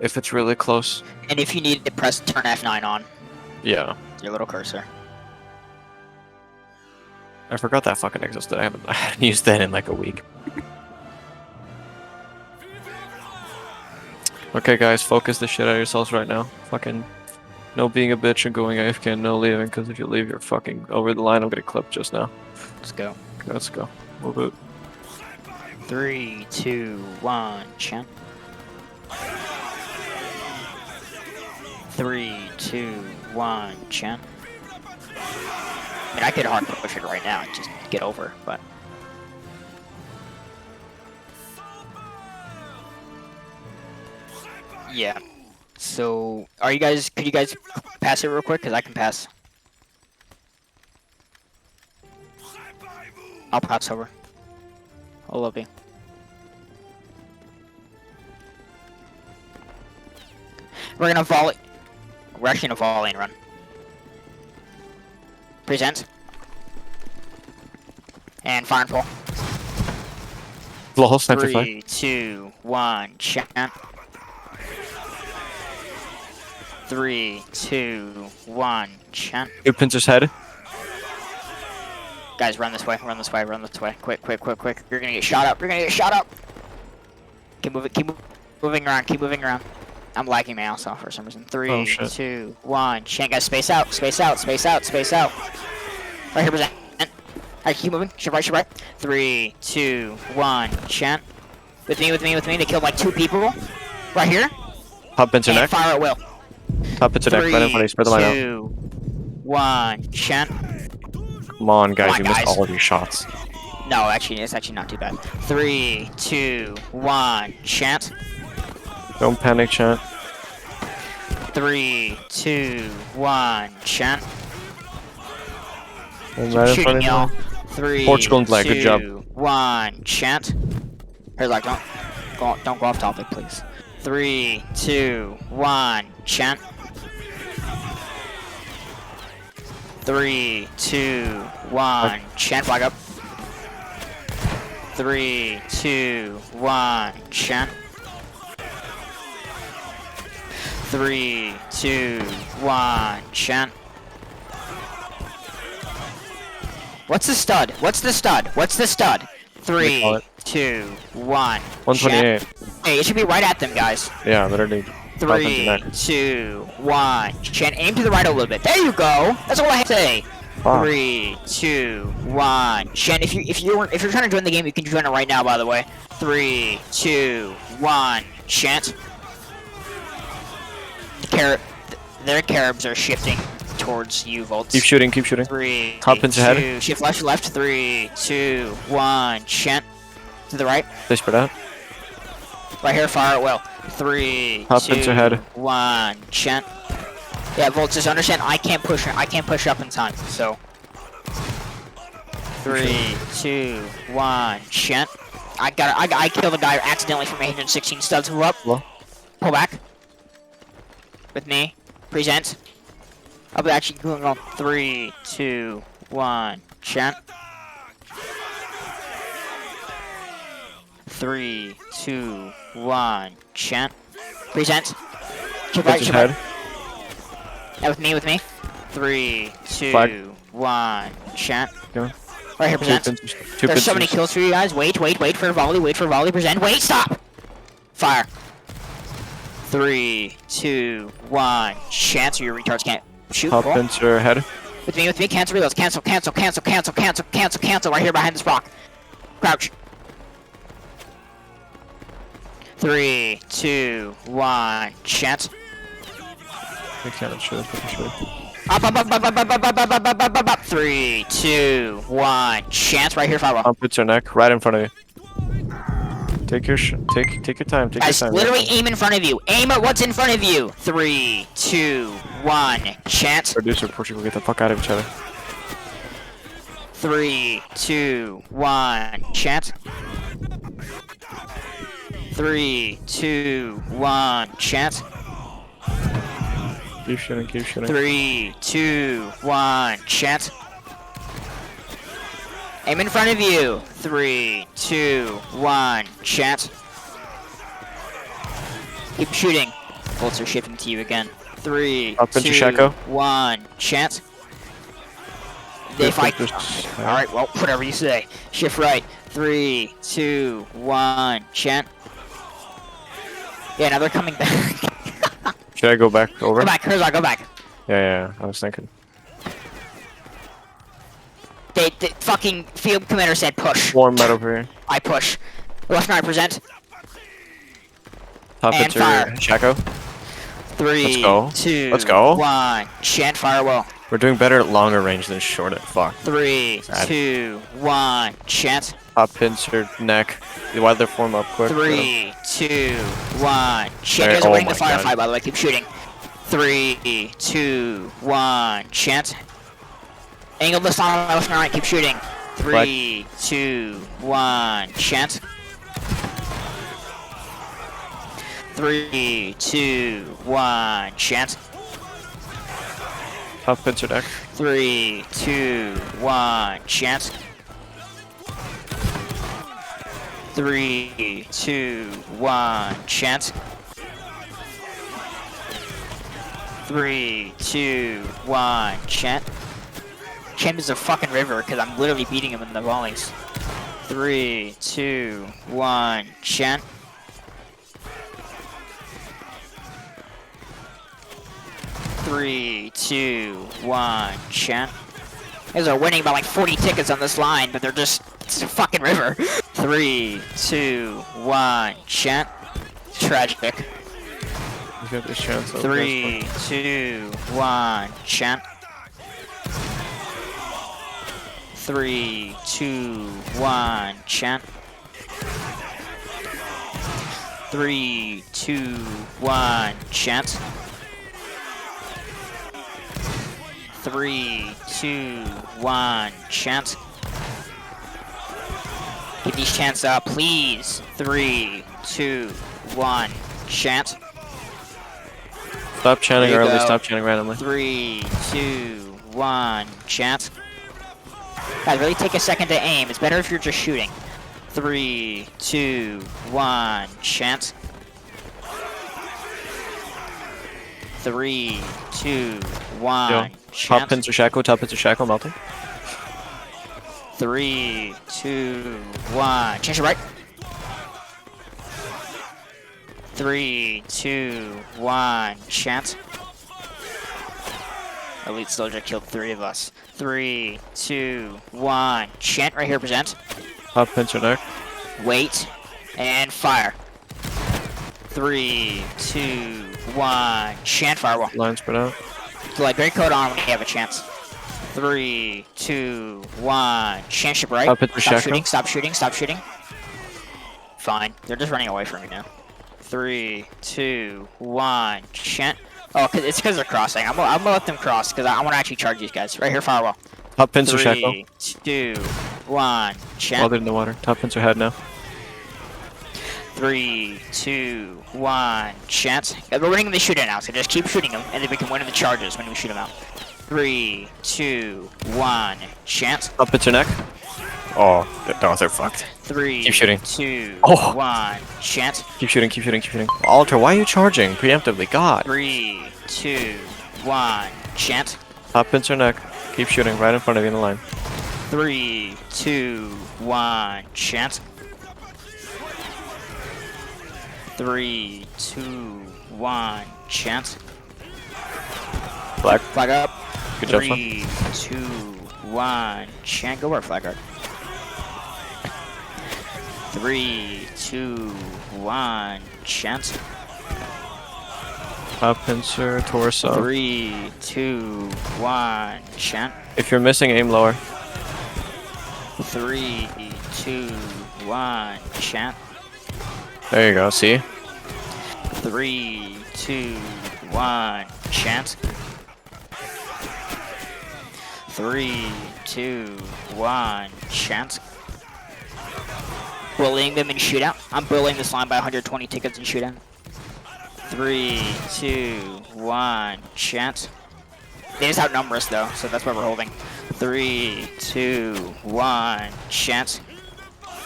if it's really close. And if you need to press turn F9 on Yeah. your little cursor. I forgot that fucking existed. I haven't used that in like a week. Okay, guys, focus the shit out of yourselves right now. Fucking no being a bitch and going AFK and no leaving, because if you leave, you're fucking over the line. I'm getting clipped just now. Let's go. Okay, let's go. Move it. 3, 2, 1, chant. 3, 2, 1, chant. I mean, I could hard push it right now and just get over, but. Yeah. So, could you guys pass it real quick? Because I can pass. I'll pass over. I love you. We're gonna volley. We're actually gonna volley and run. Present. And fire and pull. Lol, 95. 3, 2, 1, chant. 3, 2, 1, chant. Two Pincer's head. Guys, run this way, run this way, run this way. Quick, quick, quick, quick. You're gonna get shot up, you're gonna get shot up! Keep moving around, keep moving around. I'm lagging my ass off for some reason. 3, 2, 1, chant. Guys, space out, space out, space out, space out. Right here, present. Alright, keep moving. Shift right. 3, 2, 1, chant. With me, with me, with me. They killed like 2 people. Right here. Pop Pincer And neck. fire at will. Pop Pincer neck. Right in front of you. Spread the line out. 2, 1, chant. Come on, guys. You Come on, missed guys. all of your shots. No, actually, it's actually not too bad. 3, 2, 1, chant. Don't panic, chat. 3, 2, 1, chant. I'm right in front Shooting of y'all. you. 3, Portugal and Black, 2, good job. 1, chant. Here's like, don't go off topic, please. 3, 2, 1, chant. 3, 2, 1, chant. Flag up. 3, 2, 1, chant. 3, 2, 1, chant. What's the stud? What's the stud? What's the stud? 3, 2, 1. 128. Hey, it should be right at them, guys. Yeah, literally. 3, 2, 1. Chan, aim to the right a little bit. There you go. That's all I have to say. Wow. 3, 2, 1. Shen, if you're trying to join the game, you can join it right now. By the way. 3, 2, 1. Chant. Their Caribs are shifting towards you, Volts. Keep shooting, keep shooting. 3, Top into 2, head. shift left. 3, 2, 1. Chant. To the right. They spread out. Right here, fire at will. 3, Top 2, into head. 1. Chant. Yeah, Volts, just understand I can't push up in time, so 3, 2, 1, chant. I killed a guy accidentally from 816 studs. Move up. Hello? Pull back. With me. Present. I'll be actually going on 3, 2, 1, chant. 3, 2, 1, chant. Present. Keep right, keep right. Yeah, with me. 3, 2, Flag. 1, chant. Go. Right here, present. There's so many kills for you guys. Wait for volley, present. Wait, stop! Fire. 3, 2, 1, chant, so your retards can't shoot. Pop Cool. Pincer head. With me, cancel reloads, cancel, right here behind this rock. Crouch. 3, 2, 1, chant. They can't shoot. Up. 3, 2, 1, chance right here, Fireball. Pop Pincer neck, right in front of you. Take your take your time. Guys, literally aim in front of you. Aim at what's in front of you. 3, 2, 1, chance. Producer, Portugal, get the fuck out of each other. 3, 2, 1, chance. 3, 2, 1, chance. Keep shooting. 3, 2, 1, chance. Aim in front of you. 3, 2, 1, chance. Keep shooting. Bolts are shifting to you again. 3, Up into 2, Shaco. 1. Chance. They fight. Alright, well, whatever you say. Shift right. 3, 2, 1. Chant. Yeah, now they're coming back. Should I go back over? Go back, Herzog, go back. Yeah, I was thinking. They fucking field commander said push. Warm right over here. I push. Left and right present. Top And hits fire. are Shaco. 3, Let's go. 2, Let's go. 1. Chant fire well. We're doing better at longer range than short at fuck. 3, Sad. 2, 1. Chant. Top pincer, neck. Why they form up quick? 3, 2, 1. Chant. There- Guys are oh winning the my God. firefight, by the way. Keep shooting. 3, 2, 1. Chant. Angle this on left and right. Keep shooting. 3, 2, 1. Chant. 3, 2, 1. Chant. Top pincer deck. 3, 2, 1. Chant. 3, 2, 1. Chant. 3, 2, 1. Chant. Chant is a fucking river because I'm literally beating him in the volleys. 3, 2, 1. Chant. 3, 2, 1. Chant. You guys are winning by like 40 tickets on this line, but they're just, it's a fucking river. 3, 2, 1. Chant. Tragic. You got this chance. 3, 2, 1. Chant. 3, 2, 1. Chant. 3, 2, 1. Chant. 3, 2, 1. Chant. Get these chants up, please. 3, 2, 1. Chant. Stop chanting There you early. go. Stop chanting randomly. 3, 2, 1. Chant. Guys, really take a second to aim. It's better if you're just shooting. 3, 2, 1. Chant. 3, 2, 1. Yo, top Chant. pincer Shaco. Top pincer Shaco melting. 3, 2, 1. Change your right. 3, 2, 1. Chant. Elite soldier killed 3 of us. 3, 2, 1. Chant right here, present. Top pincer deck. Wait. And fire. 3, 2, 1. Chant firewall. Line spread out. So like great code on when you have a chance. 3, 2, 1. Chant ship right. Top pincer Stop Shaco. shooting, stop shooting, stop shooting. Fine. They're just running away from me now. 3, 2, 1. Chant. Oh, it's because they're crossing. I'm gonna let them cross because I want to actually charge these guys. Right here, firewall. Top pincer Shaco. 3, 2, 1. Chant. While they're in the water. Top pincer head now. 3, 2, 1. Chance. We're winning the shootout now, so just keep shooting them, and then we can win in the charges when we shoot them out. 3, 2, 1. Chance. Top pincer neck. Oh, they're fucked. 3, Keep shooting. 2, Oh. 1. Chance. Keep shooting. Keep shooting. Keep shooting. Alter, why are you charging preemptively? God. 3, 2, 1. Chance. Top pincer neck. Keep shooting right in front of you in the line. 3, 2, 1. Chance. 3, 2, 1. Chance. Flag. Flag up. Good job, son. 3, 2, 1. Chant. Go work, flag guard. 3, 2, 1. Chant. Top pincer torso. 3, 2, 1. Chant. If you're missing, aim lower. 3, 2, 1. Chant. There you go. See? 3, 2, 1. Chant. 3, 2, 1. Chant. Bullying them in shootout. I'm bullying this line by 120 tickets in shootout. 3, 2, 1. Chant. They just outnumber us though, so that's why we're holding. 3, 2, 1. Chant.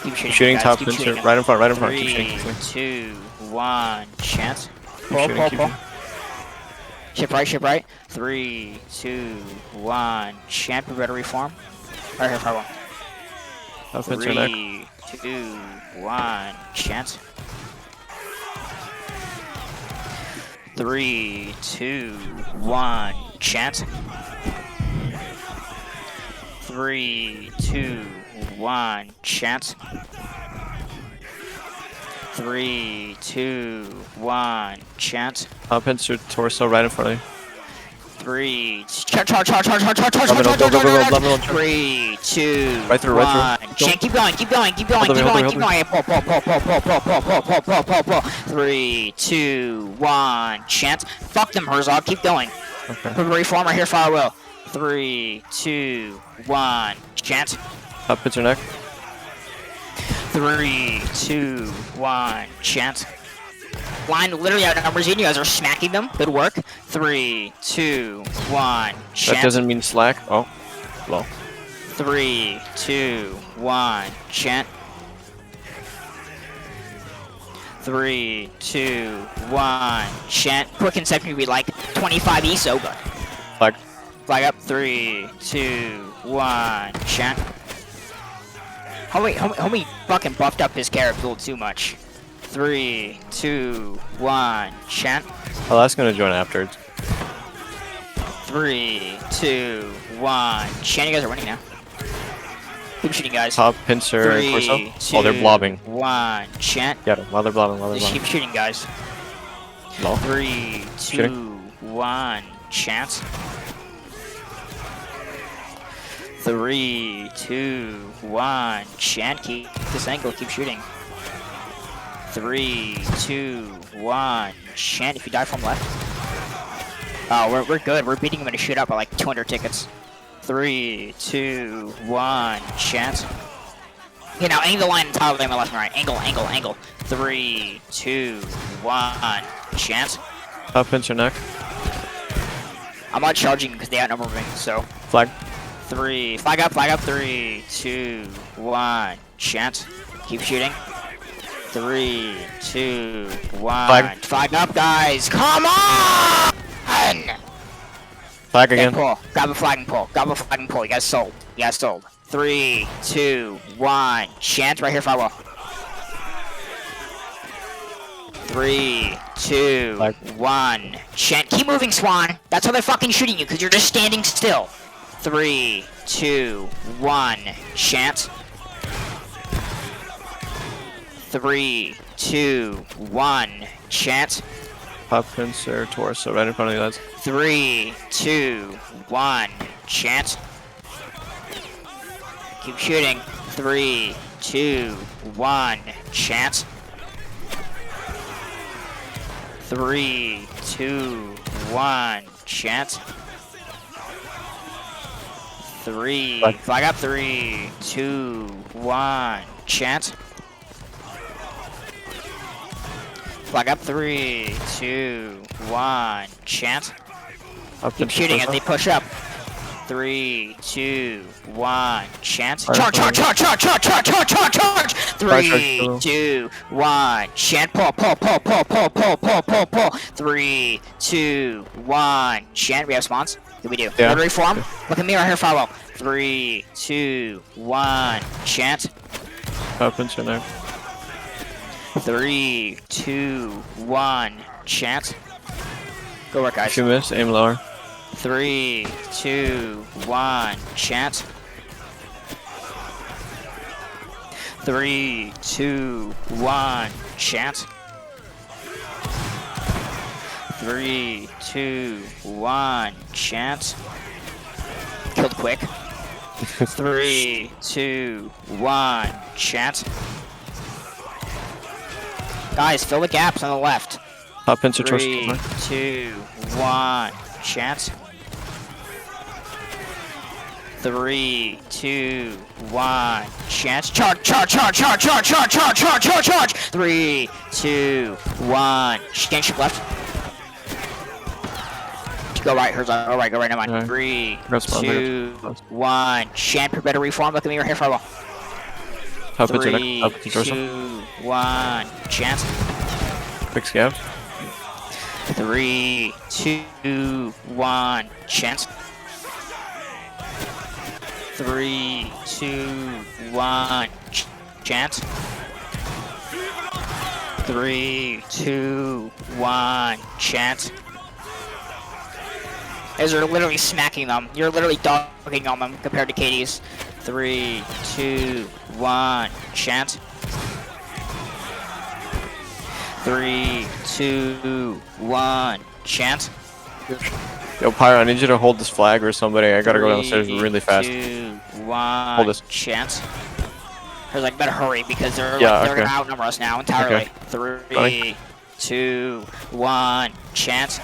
Keep shooting. Shooting guys. top Keep pincer. shooting them. Right in front. Right in front. Keep 3, shooting. Keep shooting. 2, 1. Chant. Pull, pull, keep pull. shooting. Ship right, ship right. 3, 2, 1. Chant, prepare to reform. Right here, fire 1. Top pincer neck. 3, 2, 1. Chant. 3, 2, 1. Chant. 3, 2, 1. Chant. 3, 2, 1. Chant. Top pincer torso right in front of you. 3, charge, charge, charge, charge, charge, charge, charge, Love it, charge, go, go, go, go, charge, love it, charge. charge. 3, 2, Right through, 1. right through. Chant, keep going, keep going, keep going, Hold keep on, going, hold keep on, going. Pull, pull, pull, pull, pull, pull, pull, pull, pull, pull, pull, pull. 3, 2, 1. Chant. Fuck them, Herzog. Keep going. Okay. Reform right here, fire will. 3, 2, 1. Chant. Top pincer neck. 3, 2, 1. Chant. Line literally outnumbers you. You guys are smacking them. Good work. 3, 2, 1. Chant. That doesn't mean slack. Oh, low. 3, 2, 1. Chant. 3, 2, 1. Chant. Quick and second would be like 25 ESO, but Flag. flag up. 3, 2, 1. Chant. Homie fucking buffed up his Carab a little too much. 3, 2, 1. Chant. Oh, that's gonna join afterwards. 3, 2, 1. Chant. You guys are winning now. Keep shooting, guys. Top pincer 3, torso. 2, Oh, they're blobbing. 1. Chant. Get them while they're blobbing. While they're Just blobbing. keep shooting, guys. Low. 3, 2, Shooting. 1. Chant. 3, 2, 1. Chant. Keep this angle. Keep shooting. 3, 2, 1. Chant. If you die from left. Oh, we're good. We're beating him in a shootout by like 200 tickets. 3, 2, 1. Chant. Okay, now angle the line entirely on my left and right. Angle, angle, angle. 3, 2, 1. Chant. Top pincer neck. I'm not charging because they outnumber me, so. Flag. 3, flag up, 3, 2, 1. Chant. Keep shooting. 3, 2, 1. Flag up, guys. Come on! Flag Okay, again. pull. Grab a flag and pull. Grab a flag and pull. You guys sold. You guys sold. 3, 2, 1. Chant right here, firewall. 3, 2, Flag. 1. Chant. Keep moving, Swan. That's how they're fucking shooting you, because you're just standing still. 3, 2, 1. Chant. 3, 2, 1. Chant. Top pincer torso right in front of you guys. 3, 2, 1. Chant. Keep shooting. 3, 2, 1. Chant. 3, 2, 1. Chant. 3. Flag. Flag up. 3, 2, 1. Chant. Flag up. 3, 2, 1. Chant. Top Keep pincer shooting as torso. they push up. 3, 2, 1. Chant. Alright, Charge, charge, charge, charge, charge, charge, charge, charge, charge. 3, charge. 2, 1. Chant. Pull, pull, pull, pull, pull, pull, pull, pull, pull. 3, 2, 1. Chant. We have spawns. What do we do? Yeah. Rotary form. Look at me right here, follow. 3, 2, 1. Chant. Top pincer neck. 3, 2, 1. Chant. Go work, guys. If you miss, aim lower. 3, 2, 1. Chant. 3, 2, 1. Chant. 3, 2, 1. Chant. Killed quick. 3, 2, 1. Chant. Guys, fill the gaps on the left. Top pincer torso. 3, 2, 1. Chant. 3, 2, 1. Chance. Charge, charge, charge, charge, charge, charge, charge, charge, charge, charge. 3, 2, 1. Scan ship left. Go right, Herzog. Go right, never mind. Alright. 3, Congrats, man. 2, 1. Champ, better reform. Look at me right here, Firewall. Top pincer 3, neck. Top pincer torso. 2, 1. Chance. Quick scab. 3, 2, 1, chance. 3, 2, 1, chance. 3, 2, 1, chance. As you're literally smacking them. You're literally dogging on them compared to Katie's. 3, 2, 1, chance. 3, 2, 1, chance. Yo, Pyro, I need you to hold this flag or somebody. I gotta go downstairs really fast. 3, 2, 1, Hold this. chance. I was like, better hurry because they're okay. gonna outnumber us now entirely. Okay. 3, Funny. 2, 1, chance.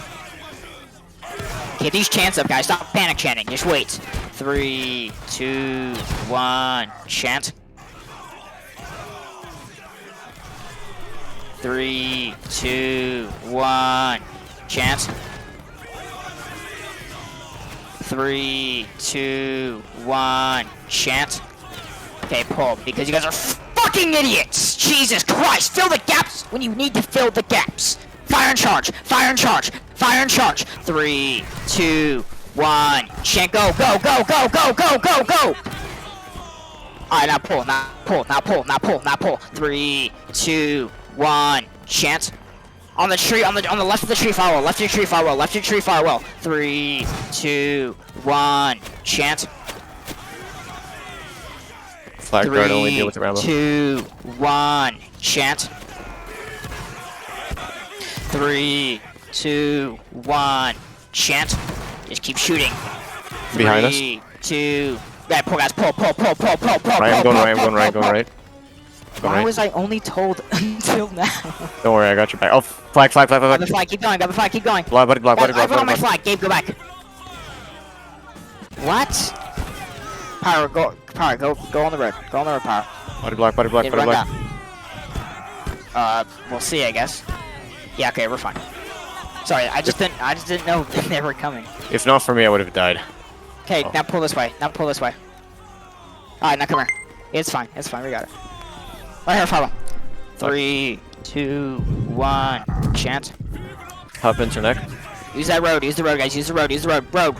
Get these chants up, guys. Stop panic chanting. Just wait. 3, 2, 1, chant. 3, 2, 1, chant. 3, 2, 1, chant. Okay, pull, because you guys are fucking idiots! Jesus Christ! Fill the gaps when you need to fill the gaps! Fire and charge! Fire and charge! Fire and charge! 3, 2, 1, chant, go, go, go, go, go, go, go, go! Alright, now pull, now pull, now pull, now pull, now pull. 3, 2, 1, chant. On the tree, on the left of the tree firewall, left of your tree firewall, left of your tree firewall. 3, 2, 1, chant. Flag guard only deal with the Rambo. 2, 1, chant. 3, 2, 1, chant. Just keep shooting. Behind us. 3, 2, right, pull, guys, pull, pull, pull, pull, pull, pull. Right, I'm going right, I'm going right, going right. Why was I only told until now? Don't worry, I got your back. Oh, flag, flag, flag, Got the flag. flag, keep going, got the flag, keep going. Block, buddy, block, buddy, I block, put on my buddy, block. flag, Gabe, go back. What? Power, go on the road. Go on the road, Power. Buddy, block, buddy, block, Yeah, buddy, run block. down. We'll see, I guess. Yeah, okay, we're fine. Sorry, I just didn't know they were coming. If not for me, I would have died. Okay, Oh. now pull this way. Now pull this way. Alright, now come here. It's fine, we got it. Right here, follow. 3, 2, 1, chant. Hop into your neck. Use that road, use the road, guys, use the road,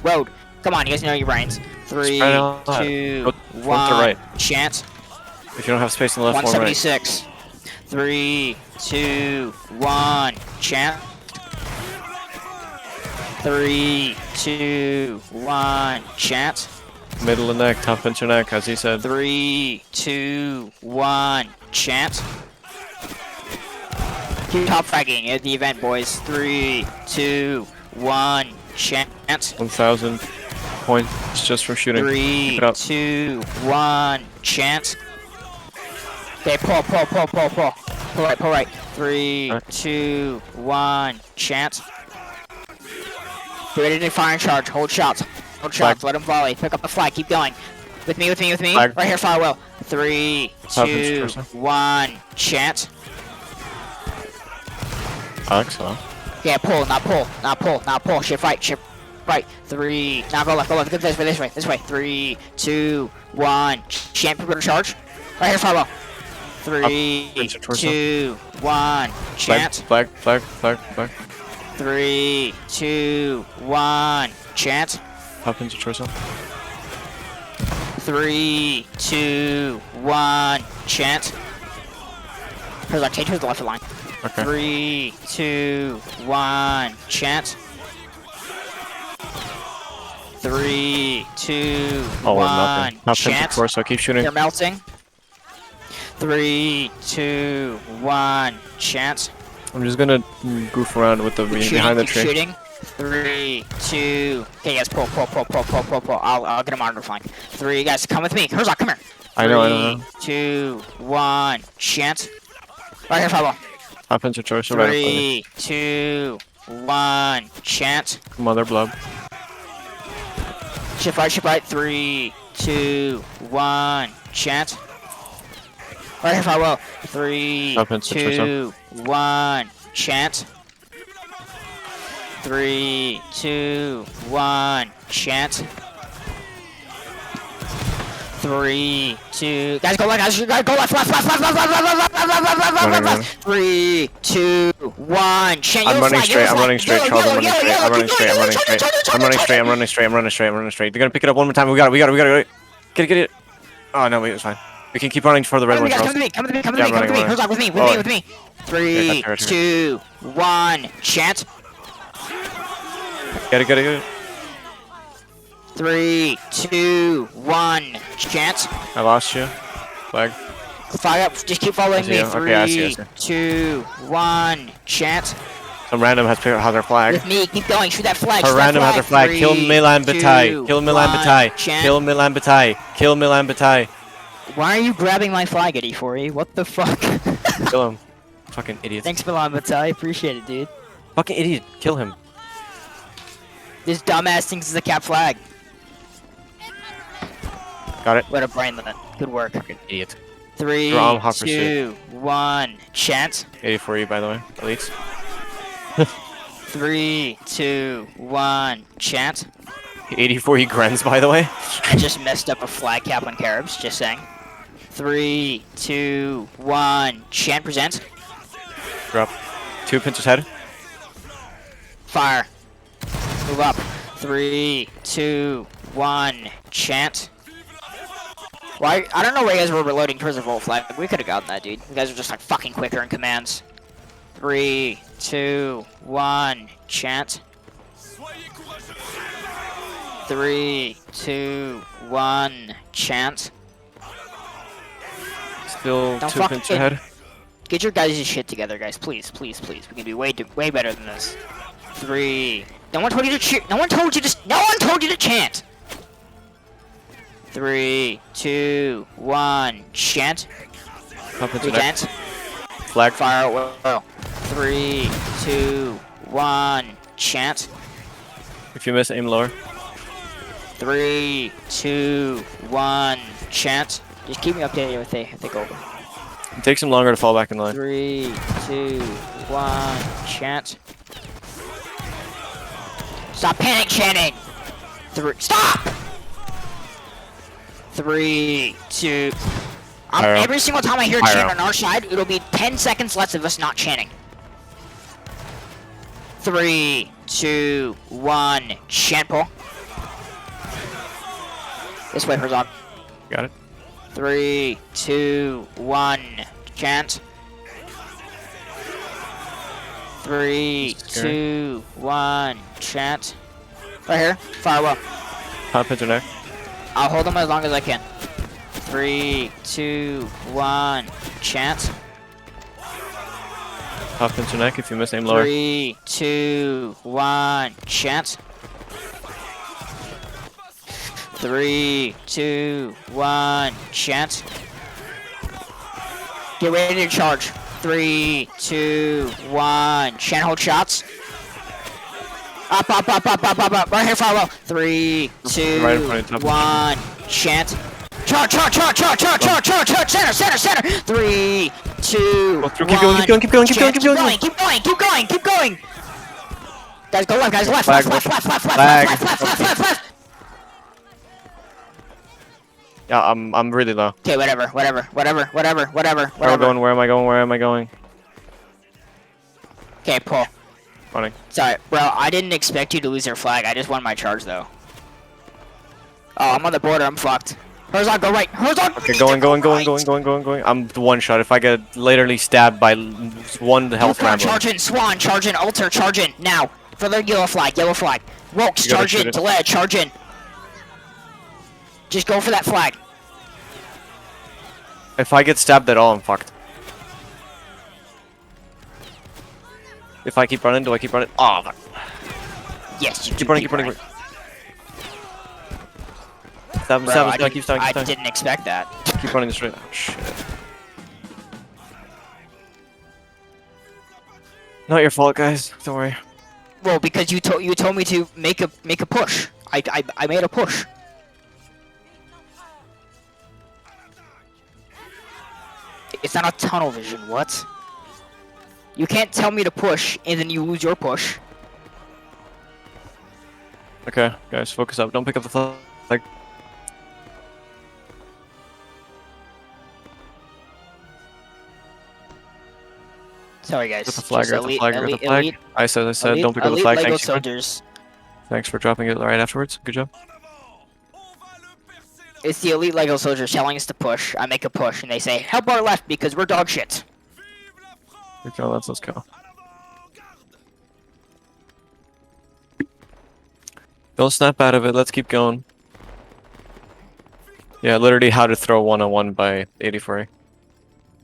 road. Come on, you guys know your brains. 3, Spread out. 2, Go front to 1, right. chant. If you don't have space on the left, one right. 176. 3, 2, 1, chant. 3, 2, 1, chant. Middle of neck, top into your neck, as he said. 3, 2, 1, chant. Keep top fragging at the event, boys. 3, 2, 1, chant. 1,000 points just for shooting. 3, Keep it up. 2, 1, chant. Okay, pull. Pull right. 3, Alright. 2, 1, chant. Get ready to fire and charge. Hold shots. Flag. Let them volley. Pick up the flag. Keep going. With me. Flag. Right here, firewall. 3, 2, 1, chant. Alex, hello. Yeah, pull, not pull. Shift right. 3, now go left. Go this way. 3, 2, 1, chant. People to charge. Right here, firewall. 3, into torso. 2, 1, chant. Flag. 3, 2, 1, chant. Hop into torso. 3, 2, 1, chant. Here's our change to the left line. Okay. 3, 2, 1, chant. 3, 2, Oh, we're 1, melting. Hop into chant. torso, keep shooting. They're melting. 3, 2, 1, chant. I'm just gonna goof around with the behind the Keep tree. shooting. 3, 2. Okay, guys, pull. I'll get a monitor flank. 3, guys, come with me. Herzog, come here. I know. 3, 2, 1, chant. Right here, Pablo. Hop into torso right in front of me. 3, 2, 1, chant. Mother blob. Shift right. 3, 2, 1, chant. Right here, Pablo. 3, Up into 2, 1, chant. 3, 2, 1, chant. 3, 2, guys, go left, guys, go left, left. 3, 2, 1. I'm running straight. I'm running straight, Charles. I'm running straight. I'm running straight. I'm running straight. I'm running straight. I'm running straight. I'm running straight. I'm running straight. They're gonna pick it up one more time. We got it. We got it. We got it. Get it. Oh no, wait, it's fine. We can keep running for the red one, Charles. Come to me. Herzog, with me. 3, 2, 1. Chant. Get it. 3, 2, 1. Chant. I lost you. Flag. Fire up. Just keep following me. Okay, I see. 2, 1. Chant. Some random has their flag. With me. Keep going. Shoot that flag. Her random has their flag. Kill Milan Bataille. Kill Milan Bataille. Kill Milan Bataille. Kill Milan Bataille. Why are you grabbing my flag at E4E? What the fuck? Kill him. Fucking idiot. Thanks, Milan Bataille. Appreciate it, dude. Fucking idiot. Kill him. This dumbass thinks it's a cap flag. Got it. What a brainlet. Good work. Fucking idiot. 3, 2, 1. Chant. 84E, by the way. Elites. 3, 2, 1. Chant. 84E Grens, by the way. I just messed up a flag cap on Caribs. Just saying. 3, 2, 1. Chant presents. Drop. 2 Pincer's head. Fire. Move up. 3, 2, 1. Chant. Why? I don't know why you guys were reloading towards the volt flag. We could have gotten that, dude. You guys are just like fucking quicker in commands. 3, 2, 1. Chant. 3, 2, 1. Chant. Still 2 Pincer head. Get your guys' shit together, guys. Please. We can be way better than this. 3. No one told you to cheer. No one told you to chant. 3, 2, 1. Chant. Chant. Flag. Fire. Whoa. 3, 2, 1. Chant. If you miss, aim lower. 3, 2, 1. Chant. Just keep me updated if they go over. It takes them longer to fall back in line. 3, 2, 1. Chant. Stop panic chanting. Stop. 3, 2. Every single time I hear a chant on our side, it'll be 10 seconds less of us not chanting. 3, 2, 1. Chant pull. This way, Herzog. Got it. 3, 2, 1. Chant. 3, 2, 1. Chant. Right here. Fire well. Pop Pincer neck. I'll hold them as long as I can. 3, 2, 1. Chant. Pop Pincer neck. If you miss, aim lower. 3, 2, 1. Chant. 3, 2, 1. Chant. Get ready to charge. 3, 2, 1. Chant, hold shots. Up. Right here, fire well. 3, 2, 1. Chant. Charge. Center. 3, 2, 1. Keep going. Guys, go left, guys. Left. Yeah, I'm really low. Okay, whatever. Where am I going? Okay, pull. Running. Sorry, bro. I didn't expect you to lose your flag. I just won my charge, though. Oh, I'm on the border. I'm fucked. Herzog, go right. Herzog. Okay, going. I'm one shot. If I get literally stabbed by one health ramble. Charge in, Swan. Charge in, Alter. Charge in now for the yellow flag. Wokes, charge in. Delay, charge in. Just go for that flag. If I get stabbed at all, I'm fucked. If I keep running, do I keep running? Oh, fuck. Yes, you keep running. Stab him, keep stabbing. I didn't expect that. Keep running straight. Oh, shit. Not your fault, guys. Don't worry. Well, because you told me to make a push. I made a push. It's not a tunnel vision. What? You can't tell me to push and then you lose your push. Okay, guys, focus up. Don't pick up the flag. Sorry, guys. Got the flag, Just got the elite, flag, got the elite, flag. elite, I said, elite, don't pick up the elite flag. Lego Thanks, Sequin. soldiers. Thanks for dropping it right afterwards. Good job. It's the elite Lego soldiers telling us to push. I make a push, and they say, help our left because we're dog shit. Okay, let's go. Don't snap out of it. Let's keep going. Yeah, literally how to throw 1-on-1 by 84A.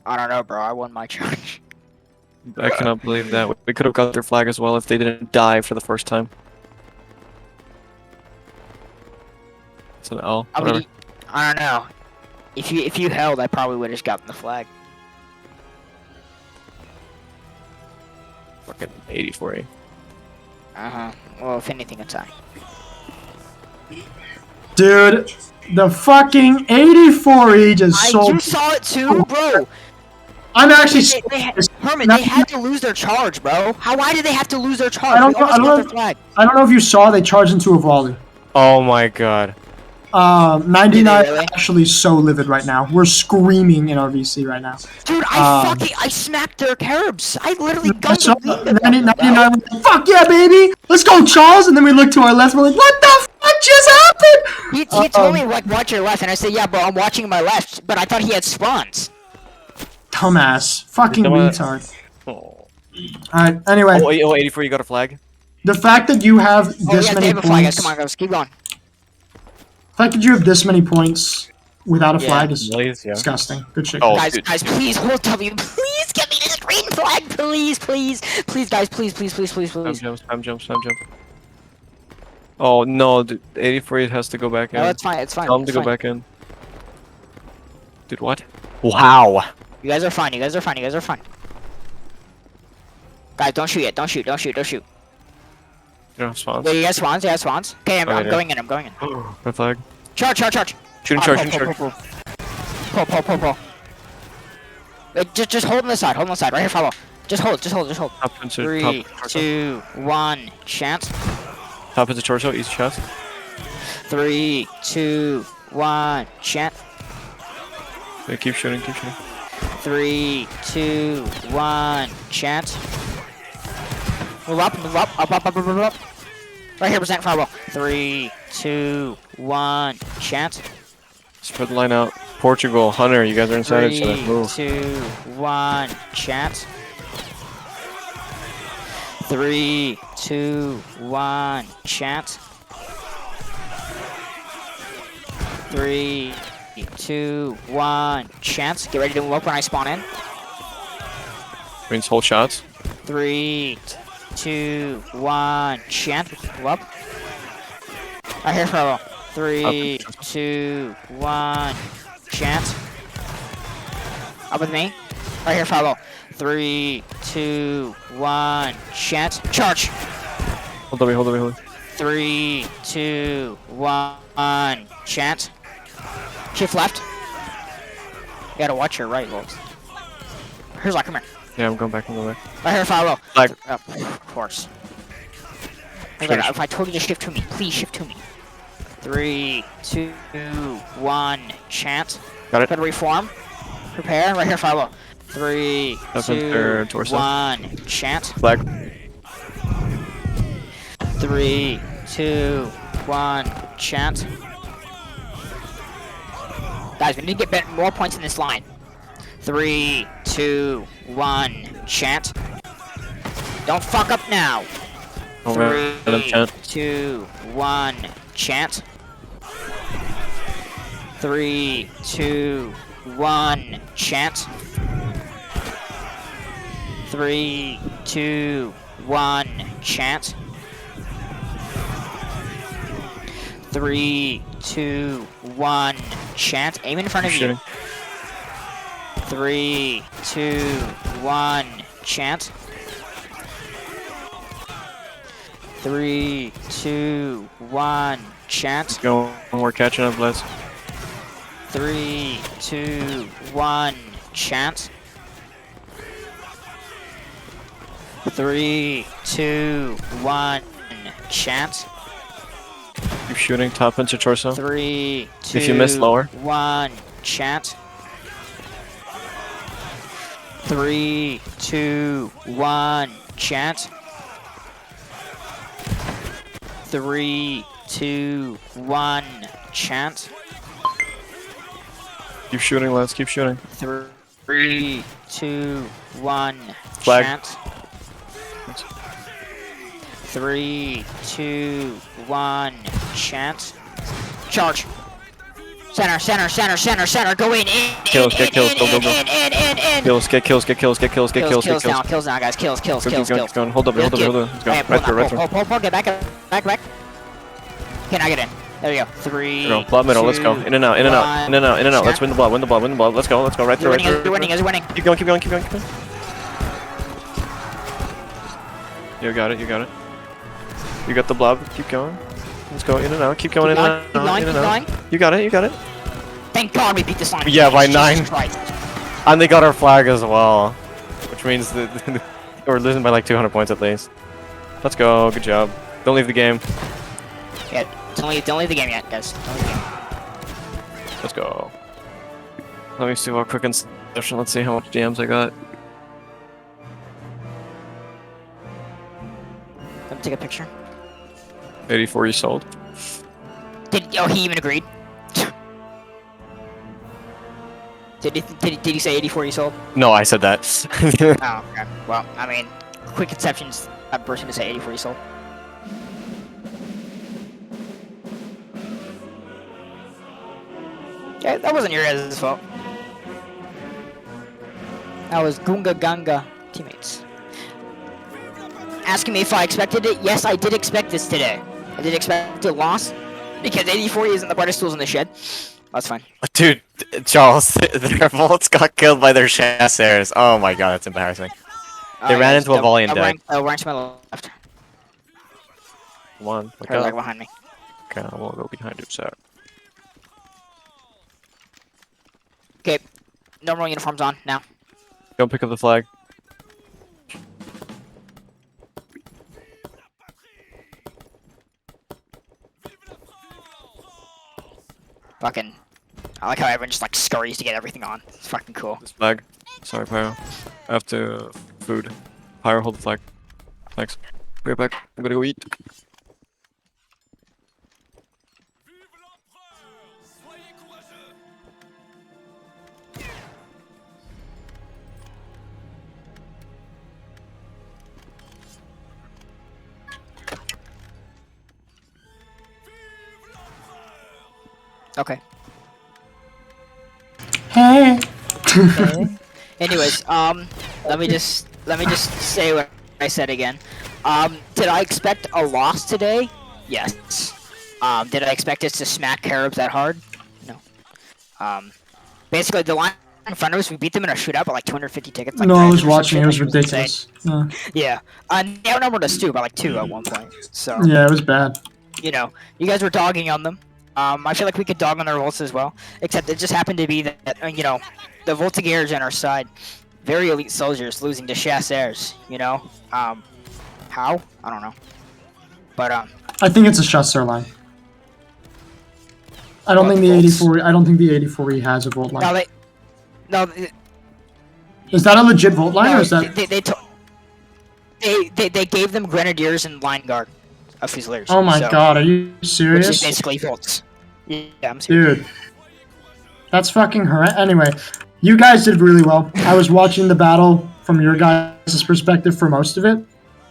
I don't know, bro. I won my charge. I cannot believe that. We could have got their flag as well if they didn't die for the first time. It's an L. I mean, I don't know. If you held, I probably would have just gotten the flag. Fucking 84A. Uh-huh. Well, if anything, a tie. Dude, the fucking 84E just sold. You saw it too, bro. I'm actually. Herman, they had to lose their charge, bro. Why did they have to lose their charge? I don't know if you saw they charged into a volley. Oh my god. 99 really? actually so livid right now. We're screaming in our VC right now. Dude, I smacked their Caribs. I literally gunned them. 99 was like, fuck yeah, baby! Let's go, Charles! And then we look to our left, we're like, what the fuck just happened? He told me, like, watch your left, and I said, yeah, bro, I'm watching my left, but I thought he had spawns. Dumbass. Fucking You know what? retard. Oh. Alright, anyway. Oh, 84, you got a flag? The fact that you have Oh, this yes, many they have a flag, guys. points... Come on, guys, keep going. The fact that you have this many points without a Yeah. flag is Please, yeah. disgusting. Good shit. Oh, Guys, dude. please hold W. Please get me to the green flag, please, guys, please. Spam jump. Oh no, dude, 84 has to go back in. No, it's fine, it's fine. Tell him it's to go fine. back in. Dude, what? Wow. You guys are fine, you guys are fine. Guys, don't shoot yet, don't shoot. You don't have spawns. Wait, you guys spawns? Okay, I'm Okay, going in. Red flag. Charge. Shoot him, charge. Pull. Wait, just hold on the side, right here, follow. Just hold. Top into 3, top, 2, 1, chance. top into torso, easy chest. 3, 2, 1, chance. Okay, keep shooting. 3, 2, 1, chance. Move up. Right here, present fireball. 3, 2, 1, chance. Spread the line out. Portugal, Hunter, you guys are inside each other. 3, Move. 2, 1, chance. 3, 2, 1, chance. 3, 2, 1, chance. Get ready to move up when I spawn in. Means hold shots. 3, 2, 1, chance. Move up. Right here, Frollo. 3, 2, 1, chance. Up with me. Right here, Frollo. 3, 2, 1, chance. Charge. Hold W. 3, 2, 1, chance. Shift left. You gotta watch your right, Wolves. Here's like, come here. Yeah, I'm going back. Right here, follow. Flag. Of course. Finish. If I told you to shift to me, please shift to me. 3, 2, 1, chance. Got it. Gotta reform. Prepare. Right here, follow. 3, Up 2, into torso. 1, chance. Flag. 3, 2, 1, chance. Guys, we need to get more points in this line. 3, 2, 1, chant. Don't fuck up now. Oh, man. Let him 3, chant. 2, 1, chant. 3, 2, 1, chant. 3, 2, 1, chant. 3, 2, 1, chant. Aim in front of you. Shooting. 3, 2, 1, chant. 3, 2, 1, chant. Let's go. We're catching up, let's. 3, 2, 1, chant. 3, 2, 1, chant. Keep shooting. Top into torso. 3, 2, If you miss, lower. 1, chant. 3, 2, 1, chant. 3, 2, 1, chant. Keep shooting, lads. Keep shooting. 3, 2, 1, Flag. chant. 3, 2, 1, chant. Charge. Center, center, center, center, center. Go in. Kills, get kills, go, go, go. In. Kills, get kills, get kills, get kills, get kills, get kills. Kills now, guys. Kills. Keep going. Hold up, hold up, hold up. Let's go. Right through, right through. Pull, get back. Okay, now get in. There we go. 3. Go. Blood middle, let's go. In and out, in and out, in and out, in and out. Let's win the blood, win the blood, win the blood. Let's go, right through, right through. You're winning, you're winning. Keep going, keep going, keep going, keep going. You got it, you got it. You got the blob, keep going. Let's go in and out, keep going in and out. Keep going. You got it, you got it. Thank God we beat this line. Yeah, by 9. Jesus Christ. And they got our flag as well. Which means that we're losing by like 200 points at least. Let's go, good job. Don't leave the game. Yeah, don't leave the game yet, guys. Don't leave the game. Let's go. Let me see what quick session. Let's see how much DMs I got. Let me take a picture. 84 you sold. Oh, he even agreed. Did he say 84 you sold? No, I said that. Oh, okay. Well, I mean, quick conceptions. I'm bursting to say 84 you sold. Yeah, that wasn't your guys' fault. That was Gunga Ganga teammates. Asking me if I expected it? Yes, I did expect this today. I did expect a loss because 84 isn't the brightest tools in the shed. That's fine. Dude, Charles, their volts got killed by their chasseurs. Oh my god, that's embarrassing. They ran into a volley and died. Rank to my left. Come on, look Right up. behind me. Okay, I won't go behind you, sir. Okay, normal uniforms on now. Go pick up the flag. Fucking, I like how everyone just like scurries to get everything on. It's fucking cool. This flag. Sorry, Pyro. I have to food. Pyro, hold the flag. Thanks. Be right back. I'm gonna go eat. Okay. Hey. Anyways, let me just say what I said again. Did I expect a loss today? Yes. Did I expect us to smack Caribs that hard? No. Basically, the line in front of us, we beat them in a shootout by like 250 tickets. Like No, I was 300 or watching. It was something. ridiculous. Yeah. Yeah. They outnumbered us too by like 2 at one point. So. Yeah, it was bad. You know, you guys were dogging on them. I feel like we could dog on their volts as well. Except it just happened to be that, you know, the Voltigeurs on our side, very elite soldiers losing to chasseurs, you know? How? I don't know. But, I think it's a chasseur line. I don't What, think the volts? 84. I don't think the 84E has a volt line. Is that a legit volt line, or is that? They gave them grenadiers and line guard of Fusiliers. Oh my god, are you Which is serious? basically volts. Yeah, I'm serious. Dude, that's fucking horrendous. Anyway, you guys did really well. I was watching the battle from your guys' perspective for most of it.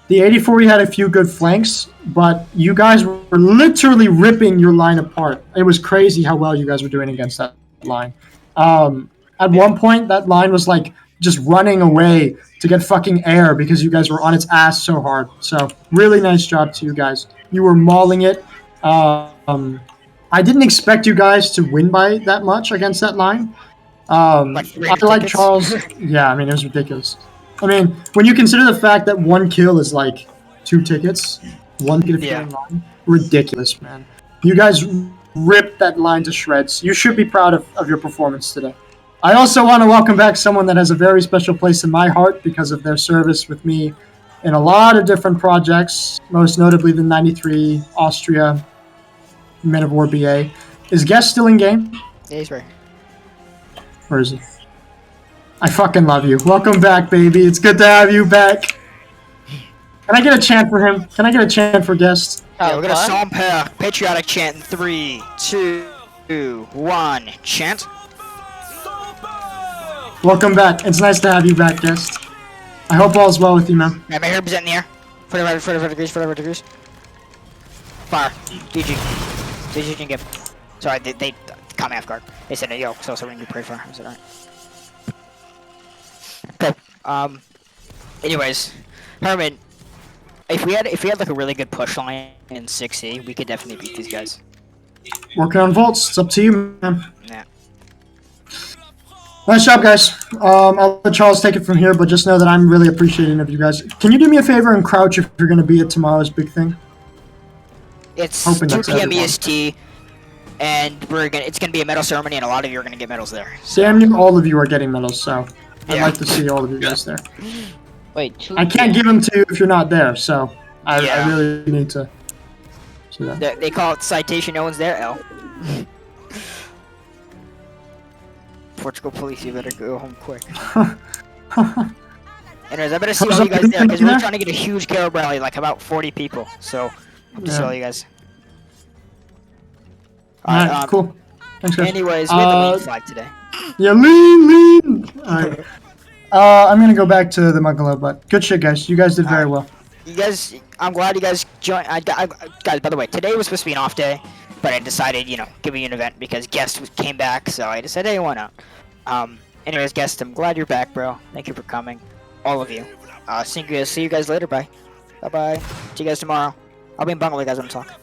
The 84E had a few good flanks, but you guys were literally ripping your line apart. It was crazy how well you guys were doing against that line. At one point, that line was like just running away to get fucking air because you guys were on its ass so hard. So, really nice job to you guys. You were mauling it. I didn't expect you guys to win by that much against that line. I like Charles. Yeah, I mean, it was ridiculous. I mean, when you consider the fact that 1 kill is like 2 tickets, 1 ticket Yeah. line, ridiculous, man. You guys ripped that line to shreds. You should be proud of your performance today. I also want to welcome back someone that has a very special place in my heart because of their service with me in a lot of different projects, most notably the 93 Austria Men of War BA. Is Guest still in game? Yeah, he's right. Where is he? I fucking love you. Welcome back, baby. It's good to have you back. Can I get a chant for him? Can I get a chant for guests? Yeah, we're gonna psalm patriotic chant in 3, 2, 1. Chant. Welcome back. It's nice to have you back, guest. I hope all is well with you, man. Right, my herb's in the air. 45 degrees, 45 degrees. Fire. GG. GG can give. Sorry, they caught me off guard. They said, yo, so we're gonna be prayed for. I said, alright. Okay. Anyways, Herman, if we had like a really good push line in 6E, we could definitely beat these guys. Working on vaults. It's up to you, man. Yeah. Nice job, guys. I'll let Charles take it from here, but just know that I'm really appreciating of you guys. Can you do me a favor and crouch if you're going to be at tomorrow's big thing? It's Hoping 2 that's p.m. everyone. EST, and it's gonna be a medal ceremony, and a lot of you are gonna get medals there. Damn near all of you are getting medals, so I'd Yeah. like to see all of you guys there. Wait, 2 I can't give them to you if you're not there, so I Yeah. really need to see that. They call it citation. No one's there. L. Portugal police, you better go home quick. Anyways, I better see all you guys there because we're trying to get a huge Carab rally, like about 40 people. So, hope to see all you guys. Alright, cool. Thanks, guys. Anyways, we had the lean flag today. Yeah, lean! Alright. I'm gonna go back to the Muggle, but good shit, guys. You guys did very well. You guys, I'm glad you guys joined. Guys, by the way, today was supposed to be an off day, but I decided, give you an event because guest came back, so I decided, hey, why not? Anyways, guest, I'm glad you're back, bro. Thank you for coming, all of you. See you guys later. Bye. Bye. See you guys tomorrow. I'll be in Bungalow, guys. Want to talk.